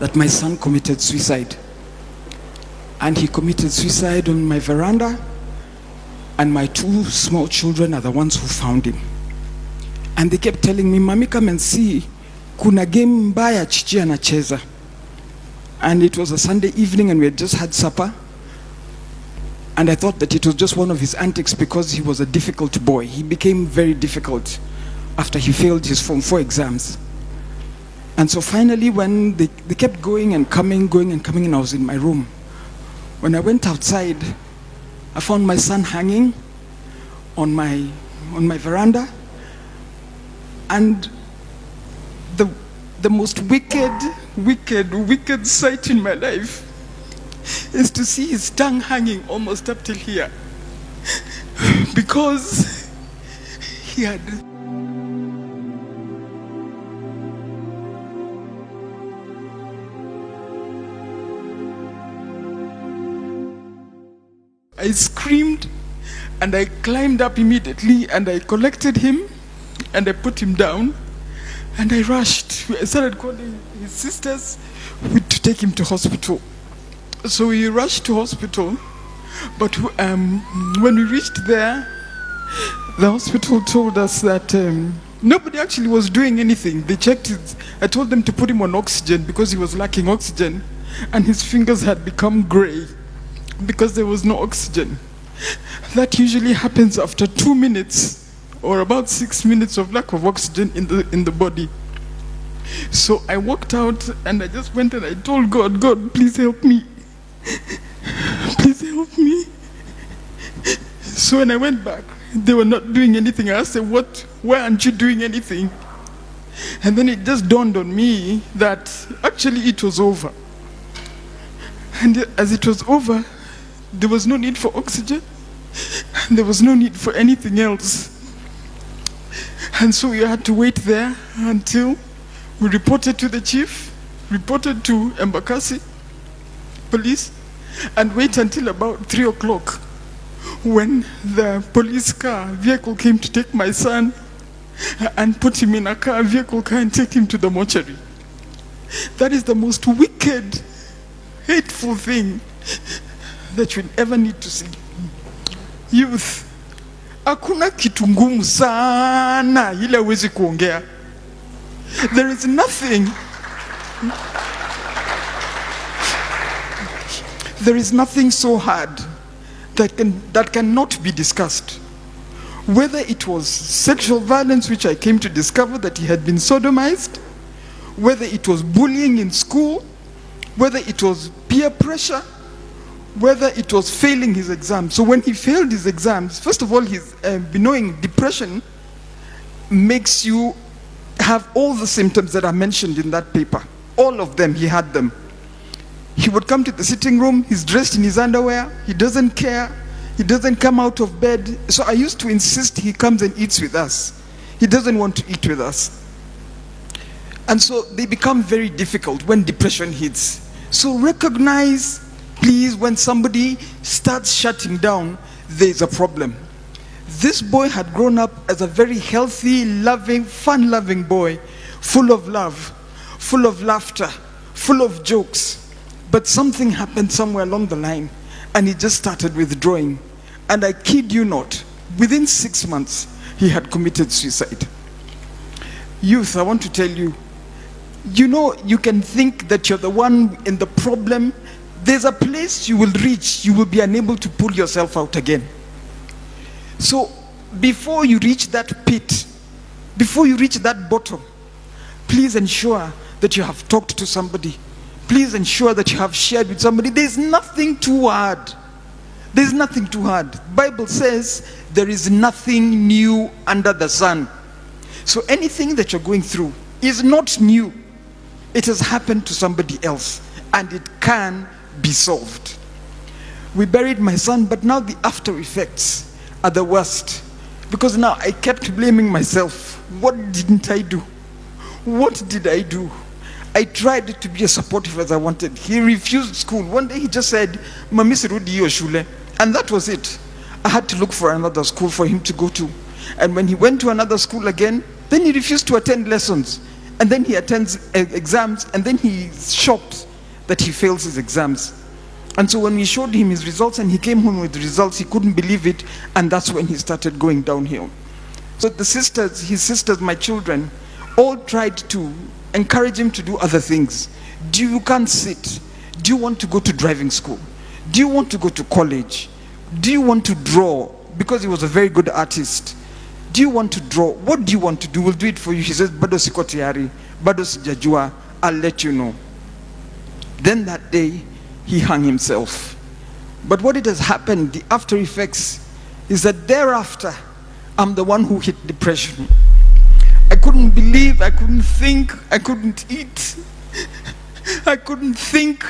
that my son committed suicide. And he committed suicide on my veranda, and my 2 small children are the ones who found him. And they kept telling me, "Mami, come and see, kuna game mbaya Chichi anacheza." And it was a Sunday evening and we had just had supper. And I thought that it was just one of his antics because he was a difficult boy. He became very difficult after he failed his Form 4 exams. And so finally, when they kept going and coming, and I was in my room. When I went outside, I found my son hanging on my veranda. And the most wicked sight in my life is to see his tongue hanging almost up till here. Because he had... I screamed and I climbed up immediately and I collected him and I put him down and I rushed. I started calling his sisters to take him to hospital. So we rushed to hospital, but when we reached there, the hospital told us that nobody actually was doing anything. They checked it. I told them to put him on oxygen because he was lacking oxygen and his fingers had become gray because there was no oxygen. That usually happens after 2 minutes or about 6 minutes of lack of oxygen in the body. So I walked out and I just went and I told God, "God, please help me. Please help me." So when I went back, they were not doing anything. I asked them, "Why aren't you doing anything?" And then it just dawned on me that actually it was over. And as it was over, there was no need for oxygen. There was no need for anything else. And so we had to wait there until we reported to the chief, reported to Embakasi police, and wait until about 3 o'clock when the police vehicle came to take my son and put him in a vehicle car and take him to the mortuary. That is the most wicked, hateful thing that you'll ever need to see. Youth, hakuna kitu ngumu sana ile huwezi kuongea. There is nothing. There is nothing so hard that cannot be discussed. Whether it was sexual violence, which I came to discover that he had been sodomized, whether it was bullying in school, whether it was peer pressure, whether it was failing his exams. So when he failed his exams, first of all, his knowing depression makes you have all the symptoms that are mentioned in that paper. All of them, he had them. He would come to the sitting room, he's dressed in his underwear, he doesn't care, he doesn't come out of bed. So I used to insist he comes and eats with us. He doesn't want to eat with us. And so they become very difficult when depression hits. So recognize, please, when somebody starts shutting down, there's a problem. This boy had grown up as a very healthy, loving, fun-loving boy, full of love, full of laughter, full of jokes. But something happened somewhere along the line, and he just started withdrawing. And I kid you not, within 6 months, he had committed suicide. Youth, I want to tell you, you know, you can think that you're the one in the problem. There's a place you will reach, you will be unable to pull yourself out again. So before you reach that pit, before you reach that bottom, please ensure that you have talked to somebody. Please ensure that you have shared with somebody. There's nothing too hard. There's nothing too hard. Bible says there is nothing new under the sun. So anything that you're going through is not new. It has happened to somebody else, and it can be solved. We buried my son, but now the after effects are the worst, because now I kept blaming myself. What didn't I do? What did I do? I tried to be as supportive as I wanted. He refused school. One day he just said, "Mami sirudi hiyo shule," and that was it. I had to look for another school for him to go to. And when he went to another school again, then he refused to attend lessons. And then he attends exams, and then he's shocked that he fails his exams. And so when we showed him his results and he came home with the results, he couldn't believe it, and that's when he started going downhill. So the sisters, his sisters, my children, all tried to encourage him to do other things. You can't sit. Do you want to go to driving school? Do you want to go to college? Do you want to draw? Because he was a very good artist. Do you want to draw? What do you want to do? We'll do it for you. He says, bado siko tayari, bado sijajua, I'll let you know. Then that day, he hung himself. But what it has happened, the after effects, is that thereafter, I'm the one who hit depression. I couldn't believe, I couldn't think, I couldn't eat. I couldn't think,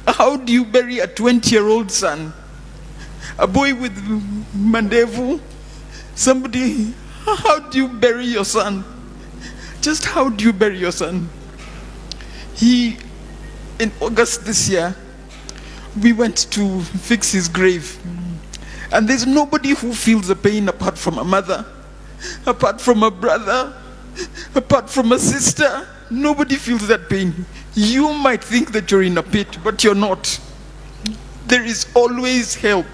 how do you bury a 20-year-old son? A boy with mandevu, somebody, how do you bury your son? Just how do you bury your son? In August this year, we went to fix his grave. And there's nobody who feels the pain apart from a mother, apart from a brother, apart from a sister. Nobody feels that pain. You might think that you're in a pit, but you're not. There is always help.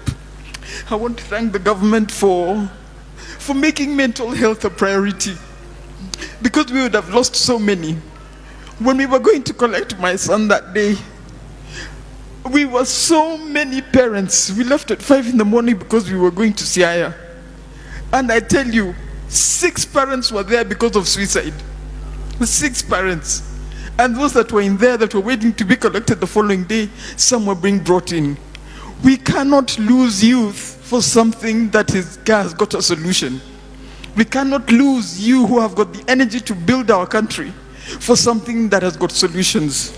I want to thank the government for making mental health a priority, because we would have lost so many. When we were going to collect my son that day, we were so many parents. We left at 5 in the morning because we were going to Siaya. And I tell you, 6 parents were there because of suicide. 6 parents. And those that were in there that were waiting to be collected the following day, some were being brought in. We cannot lose youth for something that has got a solution. We cannot lose you who have got the energy to build our country for something that has got solutions.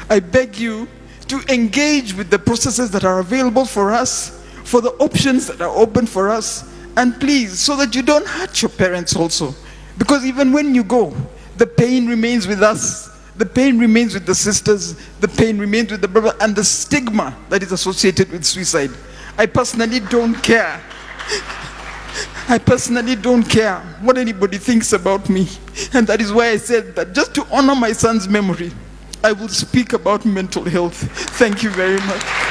I beg you to engage with the processes that are available for us, for the options that are open for us, and please, so that you don't hurt your parents also. Because even when you go, the pain remains with us. The pain remains with the sisters, the pain remains with the brother, and the stigma that is associated with suicide. I personally don't care. I personally don't care what anybody thinks about me. And that is why I said that just to honor my son's memory, I will speak about mental health. Thank you very much.